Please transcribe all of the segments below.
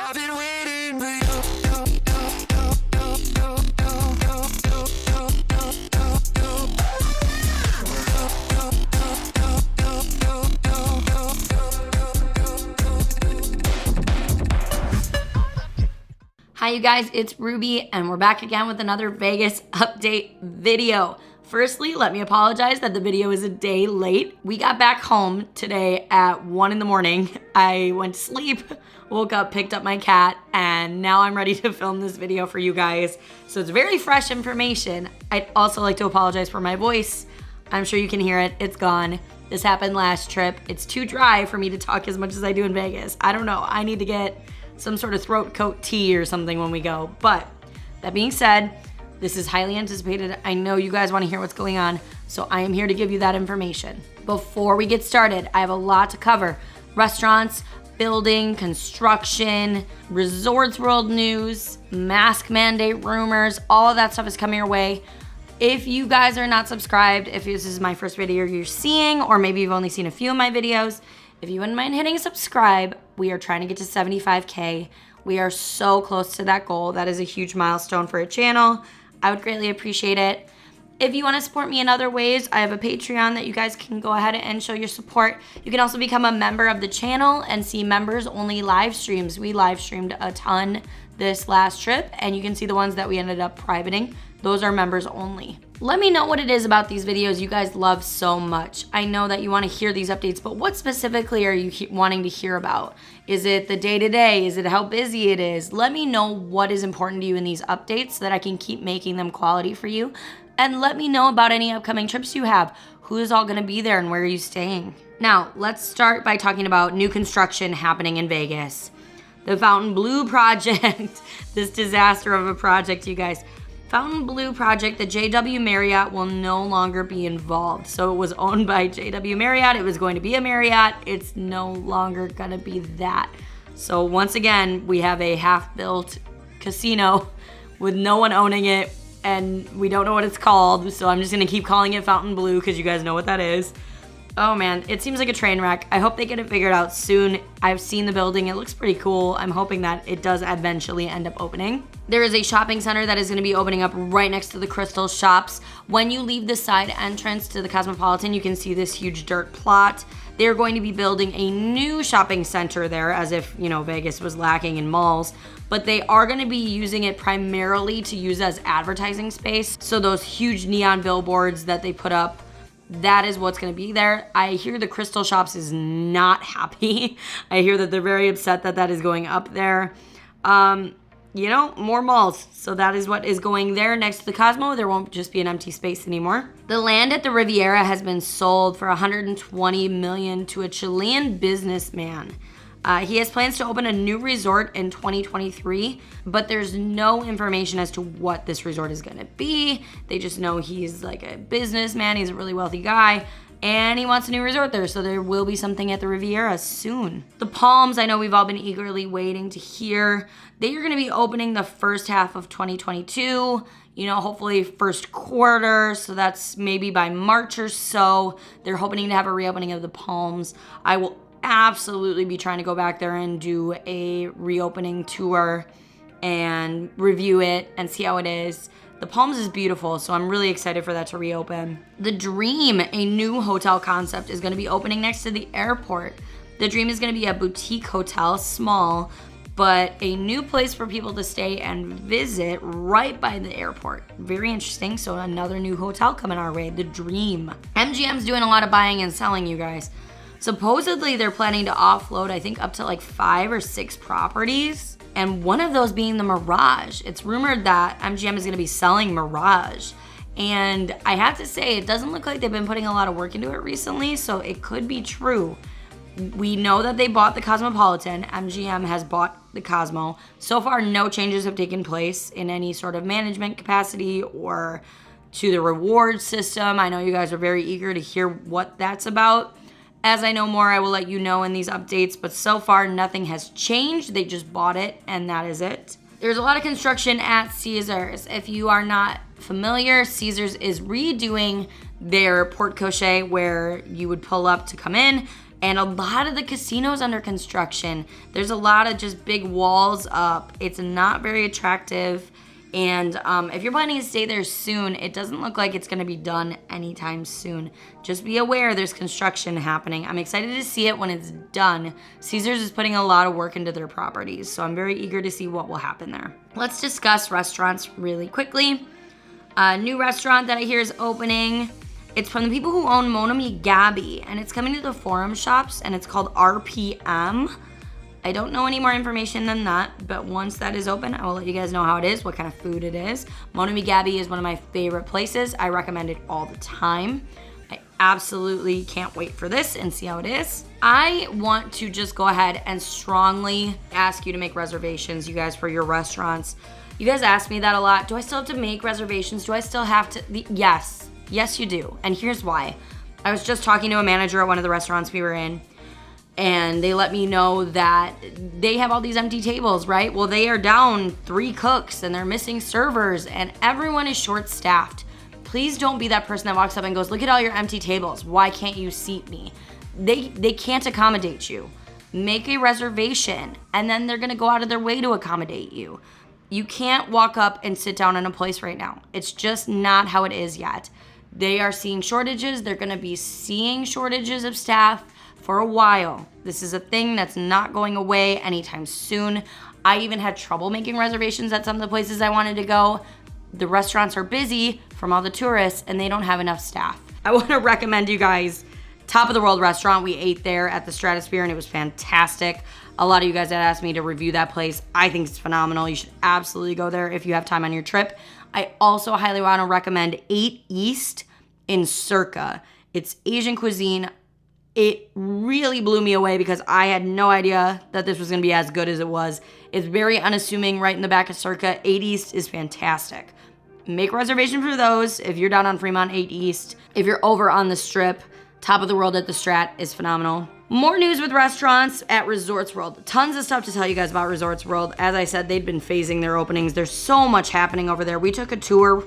I've been waiting for you. Hi you guys, it's Ruby and we're back again with another Vegas update video. Firstly, let me apologize that the video is a day late. We got back home today at 1 in the morning. I went to sleep, woke up, picked up my cat, and now I'm ready to film this video for you guys. So it's very fresh information. I'd also like to apologize for my voice. I'm sure you can hear it, it's gone. This happened last trip. It's too dry for me to talk as much as I do in Vegas. I don't know, I need to get some sort of throat coat tea or something when we go. But that being said, this is highly anticipated. I know you guys want to hear what's going on, so I am here to give you that information. Before we get started, I have a lot to cover. Restaurants, building, construction, Resorts World news, mask mandate rumors, all of that stuff is coming your way. If you guys are not subscribed, if this is my first video you're seeing, or maybe you've only seen a few of my videos, if you wouldn't mind hitting subscribe, we are trying to get to 75K. We are so close to that goal. That is a huge milestone for a channel. I would greatly appreciate it. If you want to support me in other ways, I have a Patreon that you guys can go ahead and show your support. You can also become a member of the channel and see members only live streams. We live streamed a ton this last trip, and you can see the ones that we ended up privating. Those are members only. Let me know what it is about these videos you guys love so much. I know that you want to hear these updates, but what specifically are you wanting to hear about? Is it the day-to-day? Is it how busy it is? Let me know what is important to you in these updates so that I can keep making them quality for you. And let me know about any upcoming trips you have. Who is all gonna be there and where are you staying? Now, let's start by talking about new construction happening in Vegas. The Fontainebleau project, this disaster of a project, you guys. Fontainebleau project, the JW Marriott will no longer be involved. So it was owned by JW Marriott. It was going to be a Marriott. It's no longer gonna be that. So once again, we have a half-built casino with no one owning it, and we don't know what it's called. So I'm just gonna keep calling it Fontainebleau because you guys know what that is. Oh man, it seems like a train wreck. I hope they get it figured out soon. I've seen the building, it looks pretty cool. I'm hoping that it does eventually end up opening. There is a shopping center that is gonna be opening up right next to the Crystal Shops. When you leave the side entrance to the Cosmopolitan, you can see this huge dirt plot. They're going to be building a new shopping center there, as if, you know, Vegas was lacking in malls. But they are gonna be using it primarily to use as advertising space. So those huge neon billboards that they put up, that is what's gonna be there. I hear the Crystal Shops is not happy. I hear that they're very upset that that is going up there. You know, more malls. So that is what is going there next to the Cosmo. There won't just be an empty space anymore. The land at the Riviera has been sold for $120 million to a Chilean businessman. He has plans to open a new resort in 2023, but there's no information as to what this resort is gonna be. They just know he's like a businessman, he's a really wealthy guy, and he wants a new resort there, so there will be something at the Riviera soon. The Palms, I know we've all been eagerly waiting to hear. They are gonna be opening the first half of 2022, you know, hopefully first quarter, so that's maybe by March or so. They're hoping to have a reopening of the Palms. I will absolutely be trying to go back there and do a reopening tour and review it and see how it is. The Palms is beautiful, so I'm really excited for that to reopen. The Dream, a new hotel concept, is gonna be opening next to the airport. The Dream is gonna be a boutique hotel, small, but a new place for people to stay and visit right by the airport. Very interesting, so another new hotel coming our way, The Dream. MGM's doing a lot of buying and selling, you guys. Supposedly they're planning to offload, I think, up to like 5 or 6 properties, and one of those being the Mirage. It's rumored that MGM is gonna be selling Mirage, and I have to say, it doesn't look like they've been putting a lot of work into it recently, so it could be true. We know that they bought the Cosmopolitan. MGM has bought the Cosmo. So far, no changes have taken place in any sort of management capacity or to the reward system. I know you guys are very eager to hear what that's about. As I know more, I will let you know in these updates, but so far nothing has changed. They just bought it, and that is it. There's a lot of construction at Caesars. If you are not familiar, Caesars is redoing their porte cochere where you would pull up to come in. And a lot of the casinos under construction. There's a lot of just big walls up. It's not very attractive. And if you're planning to stay there soon, it doesn't look like it's going to be done anytime soon. Just be aware there's construction happening. I'm excited to see it when it's done. Caesars is putting a lot of work into their properties, so I'm very eager to see what will happen there. Let's discuss restaurants really quickly. A new restaurant that I hear is opening. It's from the people who own Monomi Gabi, and it's coming to the Forum Shops, and it's called RPM. I don't know any more information than that, but once that is open, I will let you guys know how it is, what kind of food it is. Monomi Gabi is one of my favorite places. I recommend it all the time. I absolutely can't wait for this and see how it is. I want to just go ahead and strongly ask you to make reservations, you guys, for your restaurants. You guys ask me that a lot. Do I still have to make reservations? Do I still have to? Yes. Yes, you do. And here's why. I was just talking to a manager at one of the restaurants we were in, and they let me know that they have all these empty tables, right? Well, they are down 3 cooks and they're missing servers and everyone is short-staffed. Please don't be that person that walks up and goes, look at all your empty tables. Why can't you seat me? They can't accommodate you. Make a reservation and then they're gonna go out of their way to accommodate you. You can't walk up and sit down in a place right now. It's just not how it is yet. They are seeing shortages. They're gonna be seeing shortages of staff for a while. This is a thing that's not going away anytime soon. I even had trouble making reservations at some of the places I wanted to go. The restaurants are busy from all the tourists and they don't have enough staff. I want to recommend you guys Top of the World restaurant. We ate there at the Stratosphere and it was fantastic. A lot of you guys had asked me to review that place. I think it's phenomenal. You should absolutely go there if you have time on your trip. I also highly want to recommend 8 East in Circa. It's Asian cuisine. It really blew me away because I had no idea that this was going to be as good as it was. It's very unassuming right in the back of Circa. 8 East is fantastic. Make reservation for those if you're down on Fremont 8 East. If you're over on the Strip, Top of the World at the Strat is phenomenal. More news with restaurants at Resorts World. Tons of stuff to tell you guys about Resorts World. As I said, they've been phasing their openings. There's so much happening over there. We took a tour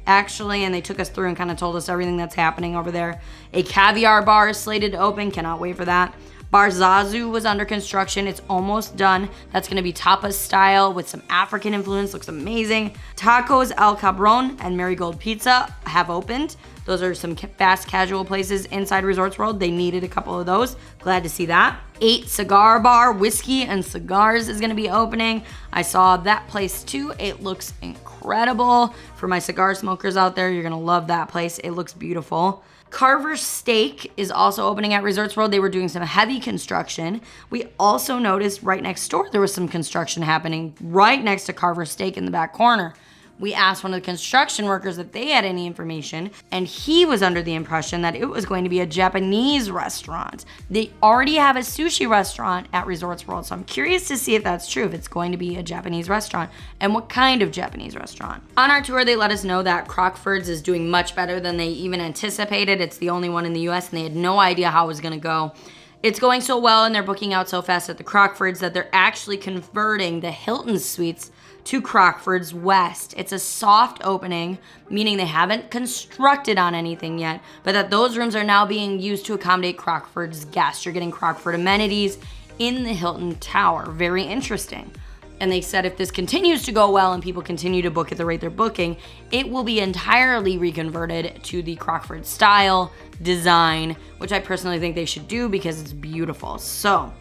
actually, and they took us through and kind of told us everything that's happening over there. A caviar bar is slated to open. Cannot wait for that. Bar Zazu was under construction. It's almost done. That's going to be tapas style with some African influence. Looks amazing. Tacos El Cabron and Marigold Pizza have opened. Those are some fast casual places inside Resorts World. They needed a couple of those. Glad to see that. 8 Cigar Bar, Whiskey and Cigars is going to be opening. I saw that place too. It looks incredible. For my cigar smokers out there, you're going to love that place. It looks beautiful. Carver Steak is also opening at Resorts World. They were doing some heavy construction. We also noticed right next door there was some construction happening right next to Carver Steak in the back corner. We asked one of the construction workers if they had any information, and he was under the impression that it was going to be a Japanese restaurant. They already have a sushi restaurant at Resorts World, so I'm curious to see if that's true, if it's going to be a Japanese restaurant, and what kind of Japanese restaurant. On our tour, they let us know that Crockford's is doing much better than they even anticipated. It's the only one in the US, and they had no idea how it was gonna go. It's going so well, and they're booking out so fast at the Crockford's that they're actually converting the Hilton suites to Crockford's West. It's a soft opening, meaning they haven't constructed on anything yet, but that those rooms are now being used to accommodate Crockford's guests. You're getting Crockford amenities in the Hilton Tower. Very interesting. And they said if this continues to go well and people continue to book at the rate they're booking, it will be entirely reconverted to the Crockford style design, which I personally think they should do because it's beautiful. So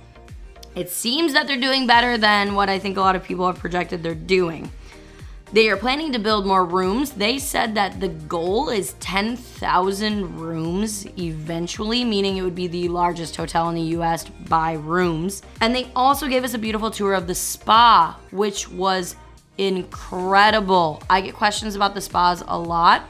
it seems that they're doing better than what I think a lot of people have projected they're doing. They are planning to build more rooms. They said that the goal is 10,000 rooms eventually, meaning it would be the largest hotel in the US by rooms. And they also gave us a beautiful tour of the spa, which was incredible. I get questions about the spas a lot.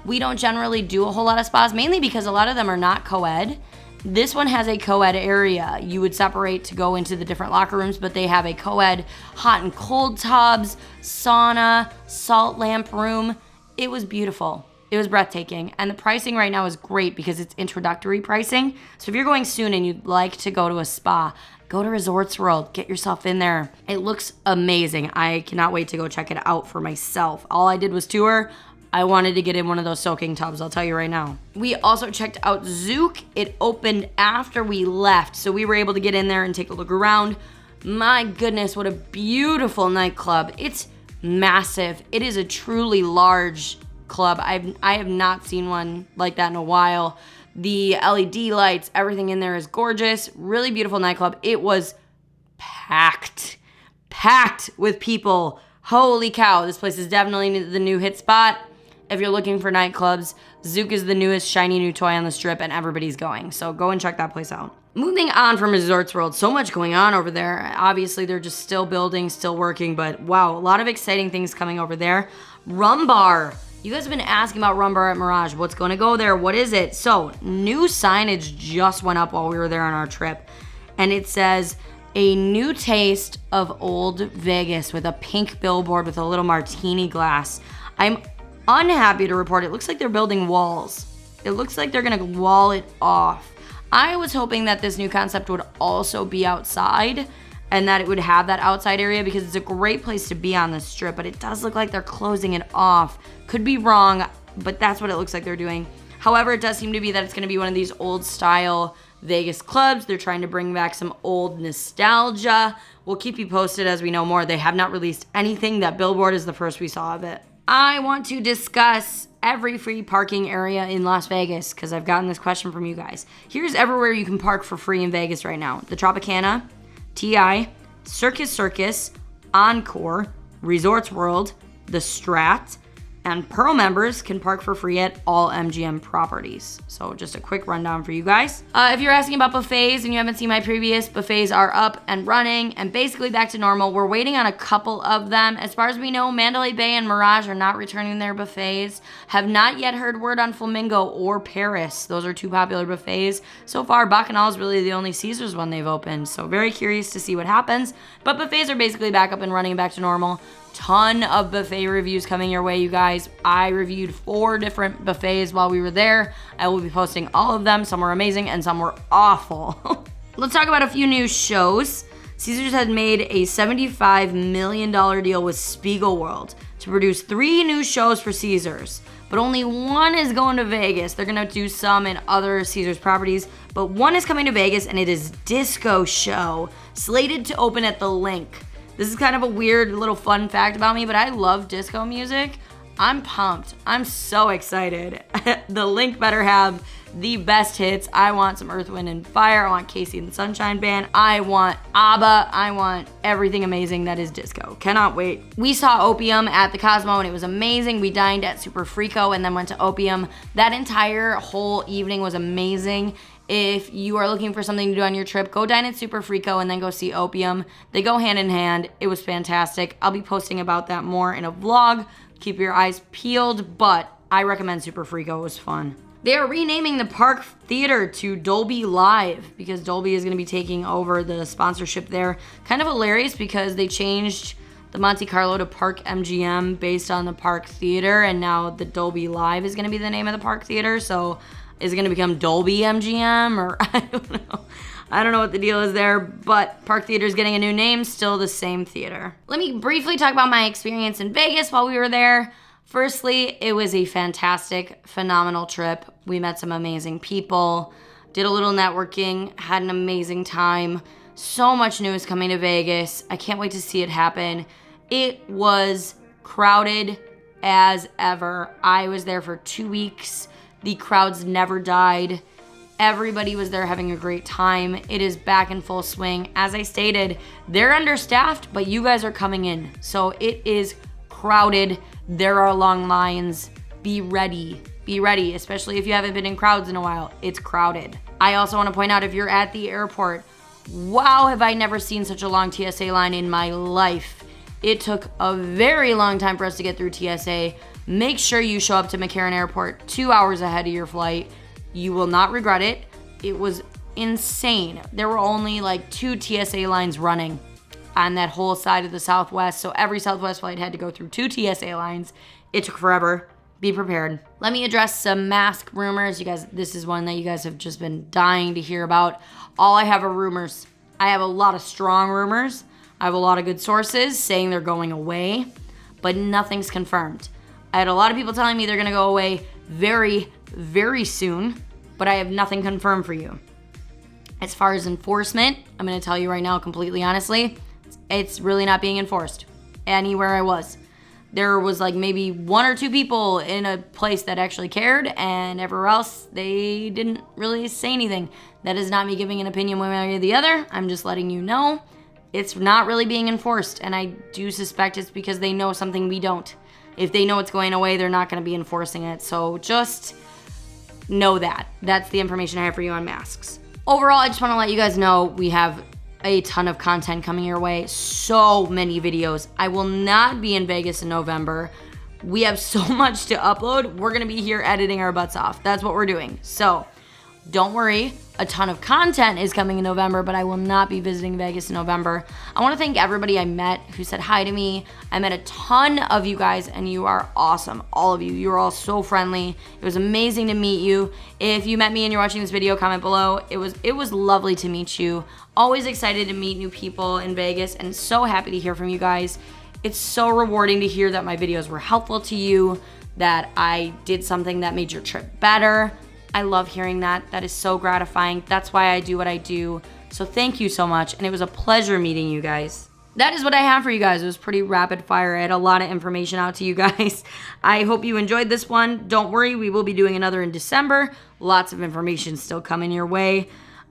We don't generally do a whole lot of spas, mainly because a lot of them are not co-ed. This one has a co-ed area. You would separate to go into the different locker rooms, but they have a co-ed hot and cold tubs, sauna, salt lamp room. It was beautiful. It was breathtaking. And the pricing right now is great because it's introductory pricing. So if you're going soon and you'd like to go to a spa, go to Resorts World. Get yourself in there. It looks amazing. I cannot wait to go check it out for myself. All I did was tour. I wanted to get in one of those soaking tubs, I'll tell you right now. We also checked out Zouk. It opened after we left, so we were able to get in there and take a look around. My goodness, what a beautiful nightclub. It's massive. It is a truly large club. I have not seen one like that in a while. The LED lights, everything in there is gorgeous. Really beautiful nightclub. It was packed with people. Holy cow, this place is definitely the new hit spot. If you're looking for nightclubs, Zouk is the newest shiny new toy on the strip and everybody's going. So go and check that place out. Moving on from Resorts World, so much going on over there. Obviously, they're just still building, still working, but wow, a lot of exciting things coming over there. Rum Bar. You guys have been asking about Rum Bar at Mirage. What's going to go there? What is it? So, new signage just went up while we were there on our trip. And it says, a new taste of old Vegas with a pink billboard with a little martini glass. I'm unhappy to report it looks like they're building walls. It looks like they're going to wall it off. I was hoping that this new concept would also be outside and that it would have that outside area because it's a great place to be on the strip, but it does look like they're closing it off. Could be wrong, but that's what it looks like they're doing. However, it does seem to be that it's going to be one of these old style Vegas clubs. They're trying to bring back some old nostalgia. We'll keep you posted as we know more. They have not released anything. That billboard is the first we saw of it. I want to discuss every free parking area in Las Vegas because I've gotten this question from you guys. Here's everywhere you can park for free in Vegas right now. The Tropicana, TI, Circus, Encore, Resorts World, The Strat, and Pearl members can park for free at all MGM properties. So just a quick rundown for you guys. If you're asking about buffets and you haven't seen my previous, buffets are up and running and basically back to normal. We're waiting on a couple of them. As far as we know, Mandalay Bay and Mirage are not returning their buffets. Have not yet heard word on Flamingo or Paris. Those are two popular buffets. So far, Bacchanal is really the only Caesars one they've opened. So very curious to see what happens. But buffets are basically back up and running and back to normal. Ton of buffet reviews coming your way, you guys. I reviewed 4 different buffets while we were there. I will be posting all of them. Some were amazing and some were awful. Let's talk about a few new shows. Caesars had made a $75 million deal with Spiegelworld to produce 3 new shows for Caesars, but only one is going to Vegas. They're gonna do some in other Caesars properties, but one is coming to Vegas and it is Disco Show, slated to open at the Link. This is kind of a weird little fun fact about me, but I love disco music. I'm pumped. I'm so excited. The Link better have the best hits. I want some Earth, Wind & Fire. I want Casey and the Sunshine Band. I want ABBA. I want everything amazing that is disco. Cannot wait. We saw Opium at the Cosmo and it was amazing. We dined at Super Frico and then went to Opium. That entire whole evening was amazing. If you are looking for something to do on your trip, go dine at Super Frico and then go see Opium. They go hand in hand. It was fantastic. I'll be posting about that more in a vlog. Keep your eyes peeled, but I recommend Super Frico. It was fun. They are renaming the Park Theater to Dolby Live because Dolby is going to be taking over the sponsorship there. Kind of hilarious because they changed the Monte Carlo to Park MGM based on the Park Theater, and now the Dolby Live is going to be the name of the Park Theater. So is it going to become Dolby MGM or I don't know. I don't know what the deal is there, but Park Theater is getting a new name, still the same theater. Let me briefly talk about my experience in Vegas while we were there. Firstly, it was a fantastic, phenomenal trip. We met some amazing people, did a little networking, had an amazing time. So much news coming to Vegas. I can't wait to see it happen. It was crowded as ever. I was there for 2 weeks. The crowds never died. Everybody was there having a great time. It is back in full swing. As I stated, they're understaffed, but you guys are coming in. So it is crowded. There are long lines. Be ready. Be ready, especially if you haven't been in crowds in a while. It's crowded. I also want to point out if you're at the airport, wow, have I never seen such a long TSA line in my life. It took a very long time for us to get through TSA. Make sure you show up to McCarran Airport 2 hours ahead of your flight. You will not regret it. It was insane. There were only like 2 TSA lines running on that whole side of the Southwest. So every Southwest flight had to go through 2 TSA lines. It took forever. Be prepared. Let me address some mask rumors. You guys, this is one that you guys have just been dying to hear about. All I have are rumors. I have a lot of strong rumors. I have a lot of good sources saying they're going away, but nothing's confirmed. I had a lot of people telling me they're gonna go away very, very soon, but I have nothing confirmed for you. As far as enforcement, I'm gonna tell you right now, completely honestly, it's really not being enforced anywhere I was. There was like maybe 1 or 2 people in a place that actually cared, and everywhere else, they didn't really say anything. That is not me giving an opinion one way or the other. I'm just letting you know it's not really being enforced, and I do suspect it's because they know something we don't. If they know it's going away, they're not gonna be enforcing it. So just know that. That's the information I have for you on masks. Overall, I just wanna let you guys know we have a ton of content coming your way. So many videos. I will not be in Vegas in November. We have so much to upload. We're gonna be here editing our butts off. That's what we're doing. So don't worry, a ton of content is coming in November, but I will not be visiting Vegas in November. I wanna thank everybody I met who said hi to me. I met a ton of you guys, and you are awesome, all of you. You are all so friendly. It was amazing to meet you. If you met me and you're watching this video, comment below. It was lovely to meet you. Always excited to meet new people in Vegas, and so happy to hear from you guys. It's so rewarding to hear that my videos were helpful to you, that I did something that made your trip better. I love hearing that. That is so gratifying. That's why I do what I do. So thank you so much, and it was a pleasure meeting you guys. That is what I have for you guys. It was pretty rapid fire. I had a lot of information out to you guys. I hope you enjoyed this one. Don't worry, we will be doing another in December. Lots of information still coming your way.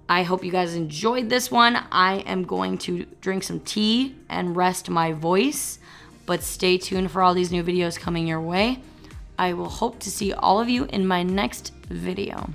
I hope you guys enjoyed this one. I am going to drink some tea and rest my voice, but stay tuned for all these new videos coming your way. I will hope to see all of you in my next video.